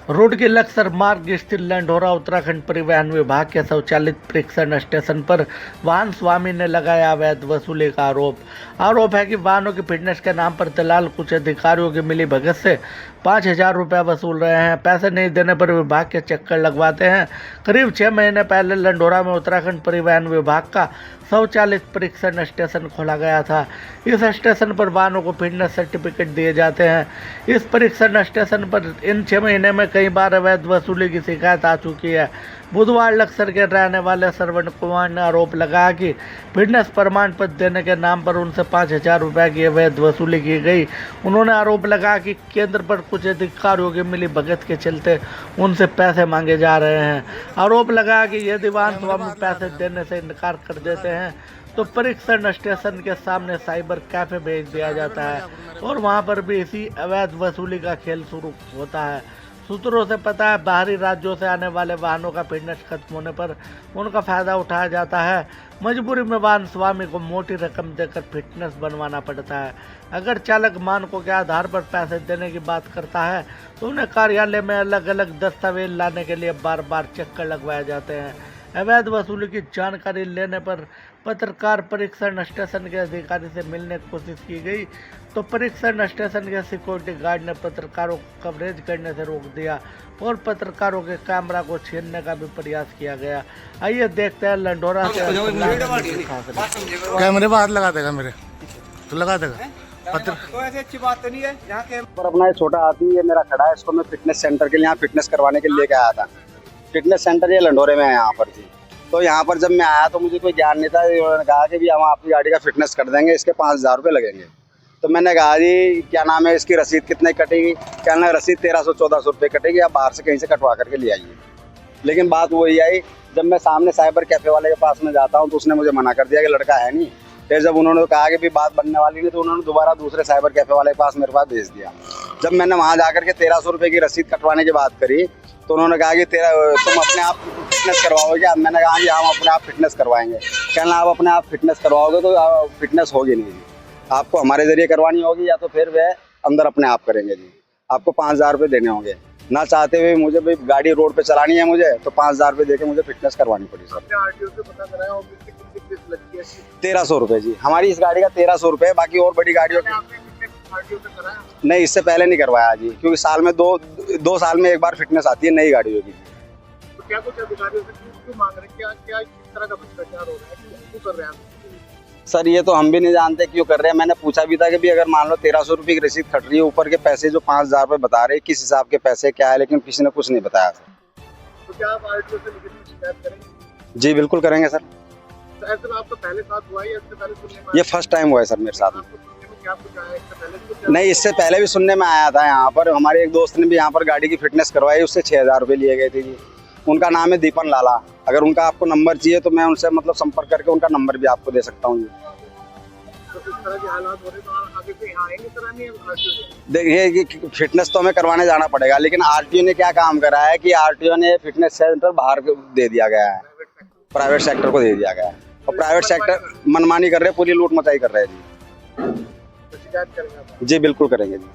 Road के लक्सर मार्ग स्थित लंढोरा उत्तराखंड परिवहन विभाग के स्वचालित परीक्षण स्टेशन पर वाहन स्वामी ने लगाया अवैध वसूली का आरोप है कि वाहनों की फिटनेस के नाम पर दलाल कुछ अधिकारियों की मिली भगत से 5,000 रुपये वसूल रहे हैं। पैसे नहीं देने पर विभाग के चक्कर लगवाते हैं। करीब 6 महीने पहले लंढोरा में उत्तराखंड परिवहन विभाग का स्वचालित परीक्षण स्टेशन खोला गया था। इस स्टेशन पर वाहनों को फिटनेस सर्टिफिकेट दिए जाते हैं। इस परीक्षण स्टेशन पर इन 6 महीने में कई बार अवैध वसूली की शिकायत आ चुकी है। बुधवार लक्सर के रहने वाले श्रवण कुमार ने आरोप लगाया कि फिटनेस प्रमाण पत्र देने के नाम पर उनसे 5,000 रुपये की अवैध वसूली की गई। उन्होंने आरोप लगाया कि केंद्र पर कुछ अधिकारियों की मिली भगत के चलते उनसे पैसे मांगे जा रहे हैं। आरोप लगाया कि यदि वाहन स्वामी पैसे देने से इनकार कर देते हैं तो परीक्षण स्टेशन के सामने साइबर कैफे भेज दिया जाता है और वहां पर भी इसी अवैध वसूली का खेल शुरू होता है। सूत्रों से पता है बाहरी राज्यों से आने वाले वाहनों का फिटनेस खत्म होने पर उनका फायदा उठाया जाता है। मजबूरी में वाहन स्वामी को मोटी रकम देकर फिटनेस बनवाना पड़ता है। अगर चालक मानकों के आधार पर पैसे देने की बात करता है तो उन्हें कार्यालय में अलग अलग दस्तावेज लाने के लिए बार बार चक्कर लगवाए जाते हैं। अवैध वसूली की जानकारी लेने पर पत्रकार परीक्षण स्टेशन के अधिकारी से मिलने की कोशिश की गई तो परीक्षण स्टेशन के सिक्योरिटी गार्ड ने पत्रकारों को कवरेज करने से रोक दिया और पत्रकारों के कैमरा को छीनने का भी प्रयास किया गया। आइए देखते हैं लंढोरा से कैमरे पर हाथ लगा देगा मेरे तो लगा देगा पत्र तो ऐसी अच्छी बात तो नहीं है यहाँ के पर अपना ये छोटा हाथी ये मेरा खड़ा है, इसको मैं फिटनेस सेंटर के लिए यहाँ फिटनेस करवाने के लिए लेके आया था। फिटनेस सेंटर ये लंढोरे में है यहाँ पर जी। तो यहाँ पर जब मैं आया तो मुझे कोई ज्ञान नहीं था। उन्होंने कहा कि भी हम आपकी गाड़ी का फिटनेस कर देंगे, इसके 5,000 रुपये लगेंगे। तो मैंने कहा जी क्या नाम है, इसकी रसीद कितने कटेगी? कहना रसीद 1,300-1,400 रुपये कटेगी, आप बाहर से कहीं से कटवा करके ले आइए। लेकिन बात वही आई, जब मैं सामने साइबर कैफे वाले के पास में जाता हूँ तो उसने मुझे मना कर दिया कि लड़का है नहीं। फिर जब उन्होंने कहा कि भी बात बनने वाली नहीं तो उन्होंने दोबारा दूसरे साइबर कैफे वाले के पास मेरे पास भेज दिया। जब मैंने वहाँ जाकर के 1,300 रुपये की रसीद कटवाने की बात करी तो उन्होंने कहा कि तुम अपने आप फिटनेस करवाओगे? मैंने कहा कि हम अपने आप फिटनेस करवाएंगे। कहना आप अपने आप फिटनेस करवाओगे तो फिटनेस होगी नहीं जी, आपको हमारे जरिए करवानी होगी या तो फिर वह अंदर अपने आप करेंगे जी। आपको 5,000 रुपये देने होंगे। ना चाहते हुए मुझे भाई गाड़ी रोड पे चलानी है मुझे तो 5,000 रुपये देके मुझे फिटनेस करवानी पड़ी सर। आरटीओ से पता कराया और कितनी फीस लगती है? 1,300 रुपये जी, हमारी इस गाड़ी का 1,300 रुपये। बाकी और बड़ी गाड़ियों की आरटीओ से कराया? नहीं, इससे पहले नहीं करवाया जी, क्योंकि साल में दो साल में एक बार फिटनेस आती है नई गाड़ियों की। तो क्या कुछ अधिकारियों से क्यों मांग रहे हैं? क्या क्या किस तरह का भ्रष्टाचार हो रहा है? क्यों कर रहे हैं सर ये तो हम भी नहीं जानते क्यों कर रहे हैं। मैंने पूछा भी था कि भी अगर मान लो 1,300 रुपये की रसीद खट रही है, ऊपर के पैसे जो 5,000 रुपये बता रहे हैं किस हिसाब के पैसे क्या है, लेकिन किसी ने कुछ नहीं बताया सर। तो क्या आप आरटीओ से लिखित में शिकायत करेंगे? जी बिल्कुल करेंगे सर। तो ऐसे में आपका पहले साथ हुआ है या इससे पहले सुनने में ये फर्स्ट टाइम हुआ है सर मेरे साथ में। आपको सुनने में क्या कुछ आया? इससे पहले भी कुछ नहीं, इससे पहले भी सुनने में आया था। यहाँ पर हमारे एक दोस्त ने भी यहाँ पर गाड़ी की फिटनेस करवाई, उससे 6,000 रुपये लिए गए थे जी। उनका नाम है दीपन लाला। अगर उनका आपको नंबर चाहिए तो मैं उनसे मतलब संपर्क करके उनका नंबर भी आपको दे सकता हूँ जी। तो इस तरह के हालात हो रहे तो आगे से यहाँ आएंगे कराने या आरटीओ से? देखिए कि फिटनेस तो हमें करवाने जाना पड़ेगा, लेकिन आरटीओ ने क्या काम करा है कि आरटीओ ने फिटनेस सेंटर बाहर दे दिया गया है, प्राइवेट सेक्टर को दे दिया गया है। और प्राइवेट सेक्टर मनमानी कर रहे हैं, पूरी लूट मचाई कर रहे हैं जी। तो शिकायत करेंगे आप? जी बिल्कुल करेंगे जी।